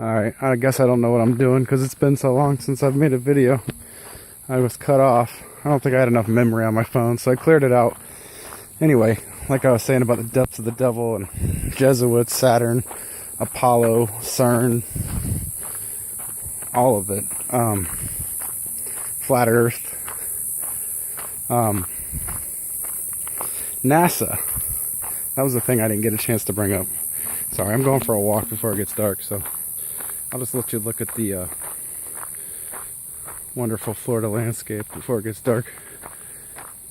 Alright, I guess I don't know what I'm doing because it's been so long since I've made a video. I was cut off. I don't think I had enough memory on my phone, so I cleared it out. Anyway, like I was saying about the depths of the devil and Jesuits, Saturn, Apollo, Cern, all of it. Flat Earth. NASA. That was the thing I didn't get a chance to bring up. Sorry, I'm going for a walk before it gets dark, so I'll just let you look at the wonderful Florida landscape before it gets dark.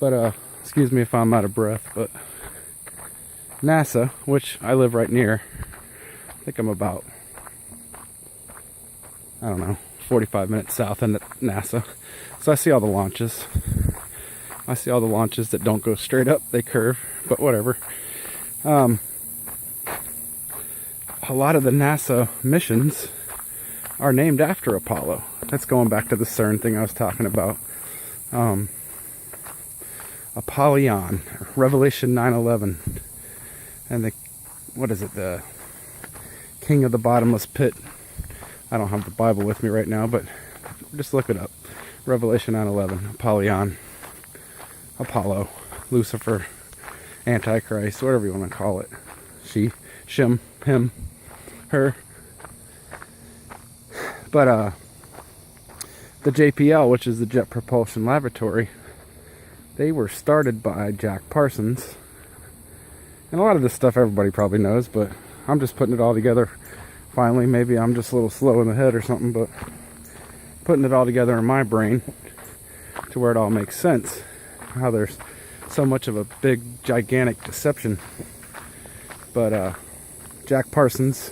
But excuse me if I'm out of breath, but NASA, which I live right near, I think I'm about, I don't know, 45 minutes south of NASA. So I see all the launches. I see all the launches that don't go straight up, they curve, but whatever. A lot of the NASA missions are named after Apollo. That's going back to the CERN thing I was talking about. Apollyon, Revelation 9:11, and the King of the Bottomless Pit. I don't have the Bible with me right now, but just look it up. Revelation 9:11, Apollyon, Apollo, Lucifer, Antichrist, whatever you want to call it. She, shim, him, her. But the JPL, which is the Jet Propulsion Laboratory, they were started by Jack Parsons. And a lot of this stuff everybody probably knows, but I'm just putting it all together. Finally, maybe I'm just a little slow in the head or something, but putting it all together in my brain to where it all makes sense. How there's so much of a big, gigantic deception. But Jack Parsons,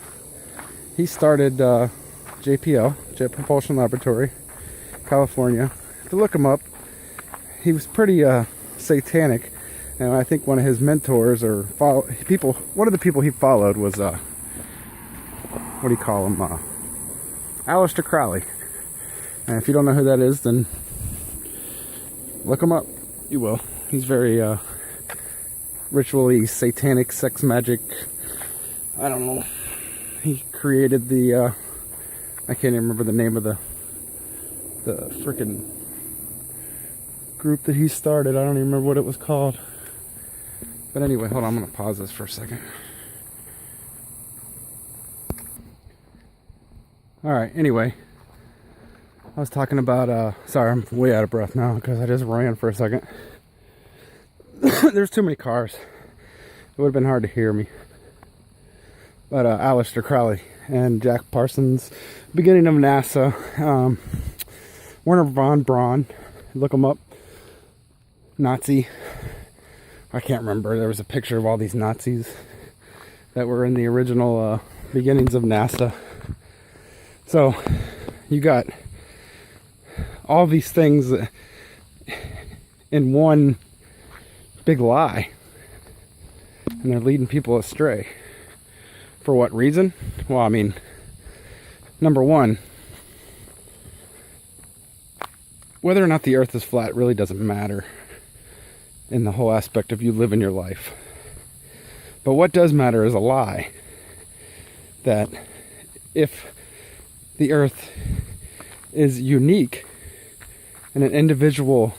he started JPL, Jet Propulsion Laboratory, California. To look him up, he was pretty satanic, and I think one of his mentors or one of the people he followed was what do you call him? Aleister Crowley. And if you don't know who that is, then look him up. You will. He's very ritually satanic, sex magic. I don't know. He created the I can't even remember the name of the freaking group that he started. I don't even remember what it was called. But anyway, hold on, I'm gonna pause this for a second. Alright, anyway. I was talking about sorry, I'm way out of breath now because I just ran for a second. There's too many cars. It would have been hard to hear me. But Aleister Crowley and Jack Parsons, beginning of NASA, Werner von Braun, look them up. Nazi. I can't remember. There was a picture of all these Nazis that were in the original beginnings of NASA. So you got all these things in one big lie, and they're leading people astray. For what reason? Well, I mean, number one, whether or not the earth is flat really doesn't matter in the whole aspect of you living your life. But what does matter is a lie. That if the earth is unique and an individual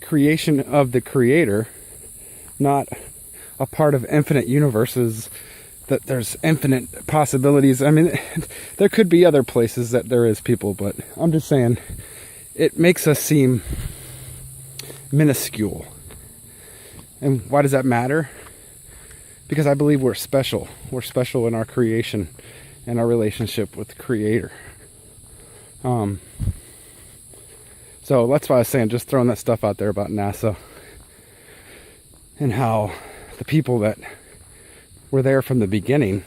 creation of the creator, not a part of infinite universes, that there's infinite possibilities. I mean, there could be other places that there is people, but I'm just saying it makes us seem minuscule. And why does that matter? Because I believe we're special. We're special in our creation and our relationship with the creator. So that's why I was saying, just throwing that stuff out there about NASA and how the people that were there from the beginning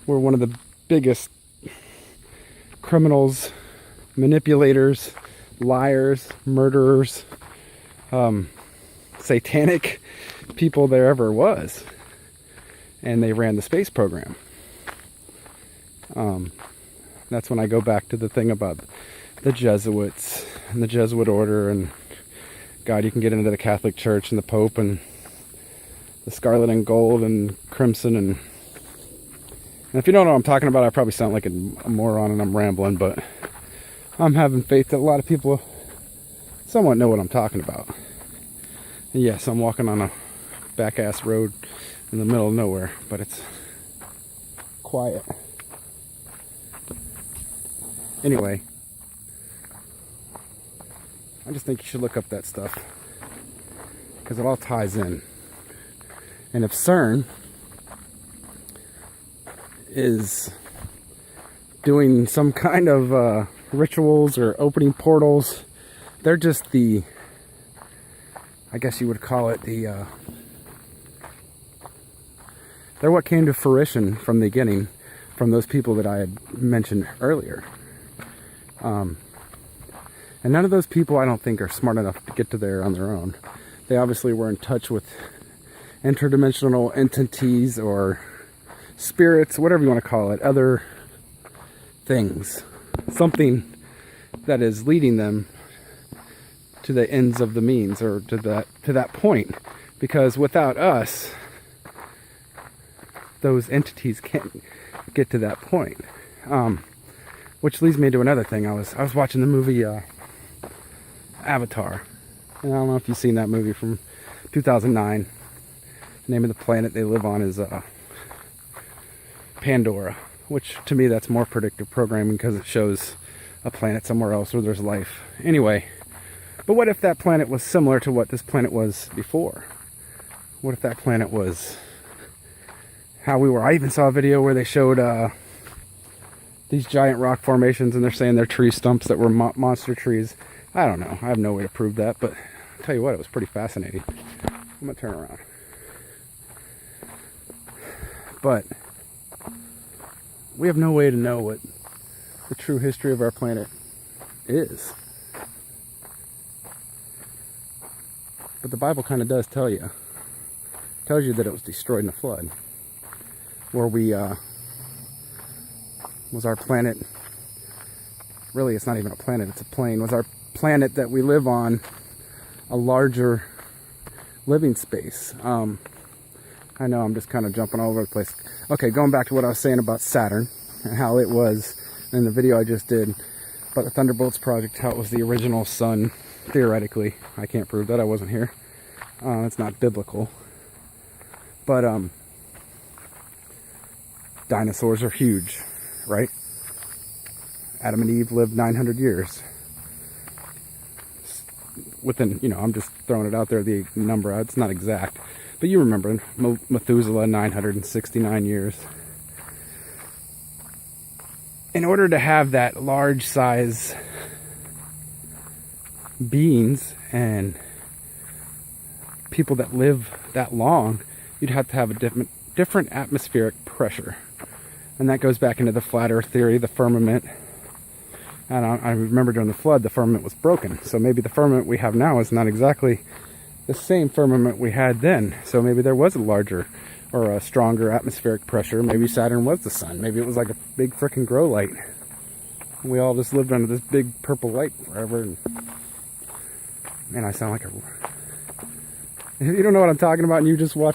were one of the biggest criminals, manipulators, liars, murderers, satanic people there ever was. And they ran the space program. That's when I go back to the thing about the Jesuits and the Jesuit order, and God, you can get into the Catholic Church and the Pope and the scarlet and gold and crimson and And if you don't know what I'm talking about, I probably sound like a moron and I'm rambling, but I'm having faith that a lot of people somewhat know what I'm talking about. And yes, I'm walking on a back-ass road in the middle of nowhere, but it's quiet. Anyway, I just think you should look up that stuff, because it all ties in. And if CERN is doing some kind of rituals or opening portals, they're just the, I guess you would call it the, they're what came to fruition from the beginning, from those people that I had mentioned earlier. And none of those people, I don't think, are smart enough to get to there on their own. They obviously were in touch with interdimensional entities or spirits, whatever you want to call it, other things. Something that is leading them to the ends of the means, or to that point. Because without us, those entities can't get to that point. Which leads me to another thing. I was watching the movie Avatar. And I don't know if you've seen that movie from 2009. The name of the planet they live on is Pandora, which to me that's more predictive programming, because it shows a planet somewhere else where there's life. Anyway, but what if that planet was similar to what this planet was before? What if that planet was how we were? I even saw a video where they showed these giant rock formations, and they're saying they're tree stumps that were monster trees. I don't know. I have no way to prove that, but I'll tell you what, it was pretty fascinating. I'm gonna turn around. But we have no way to know what the true history of our planet is. But the Bible kind of does tell you. It tells you that it was destroyed in a flood. Where we, was our planet, really it's not even a planet, it's a plane. Was our planet that we live on a larger living space? I know I'm just kind of jumping all over the place. Okay, going back to what I was saying about Saturn, and how it was in the video I just did about the Thunderbolts project, how it was the original sun, theoretically. I can't prove that, I wasn't here. It's not biblical. But dinosaurs are huge, right? Adam and Eve lived 900 years. Within, you know, I'm just throwing it out there, the number, it's not exact. But you remember, Methuselah, 969 years. In order to have that large size beings and people that live that long, you'd have to have a different atmospheric pressure. And that goes back into the flat earth theory, the firmament. And I remember during the flood, the firmament was broken. So maybe the firmament we have now is not exactly the same firmament we had then. So maybe there was a larger or a stronger atmospheric pressure. Maybe Saturn was the sun. Maybe it was like a big frickin' grow light. And we all just lived under this big purple light forever. And man, I sound like a... You don't know what I'm talking about, and you just watch